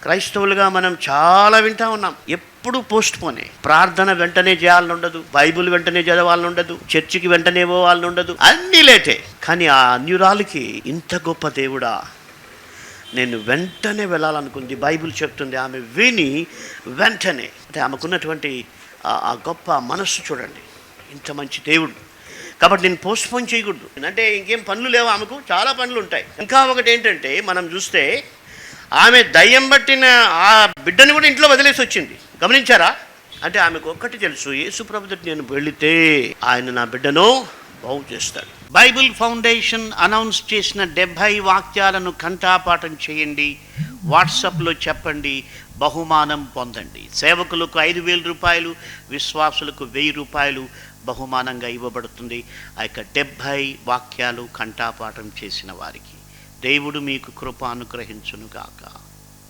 క్రైస్తవులుగా మనం చాలా వింటా ఉన్నాం, ఎప్పుడు పోస్ట్ పోనే. ప్రార్థన వెంటనే చేయాలని ఉండదు, బైబిల్ వెంటనే చదవాలని ఉండదు, చర్చికి వెంటనే పోవాలని ఉండదు, అన్నీ లేటే. కానీ ఆ అన్యురాలికి ఇంత గొప్ప దేవుడా, నేను వెంటనే వెళ్ళాలనుకుంది. బైబిల్ చెప్తుంది ఆమె విని వెంటనే, అంటే ఆమెకున్నటువంటి ఆ గొప్ప మనస్సు చూడండి, ఇంత మంచి దేవుడు. కాబట్టి నేను పోస్ట్ పోన్ చేయకూడదు. అంటే ఇంకేం పనులు లేవు, ఆమెకు చాలా పనులు ఉంటాయి. ఇంకా ఒకటి ఏంటంటే, మనం చూస్తే ఆమె దయ్యం పట్టిన ఆ బిడ్డను కూడా ఇంట్లో వదిలేసి వచ్చింది. గమనించారా? అంటే ఆమెకు ఒక్కటి తెలుసు, యేసు ప్రభు దగ్గరికి నేను వెళితే ఆయన నా బిడ్డను బాగు చేస్తాడు. బైబిల్ ఫౌండేషన్ అనౌన్స్ చేసిన 70 వాక్యాలను కంఠాపాఠం చేయండి, వాట్సాప్లో చెప్పండి, బహుమానం పొందండి. సేవకులకు 5,000 రూపాయలు, విశ్వాసులకు 1,000 రూపాయలు బహుమానంగా ఇవ్వబడుతుంది. ఆ యొక్క 70 వాక్యాలు కంఠాపాఠం చేసిన వారికి. దేవుడు మీకు కృప అనుగ్రహించునుగాక.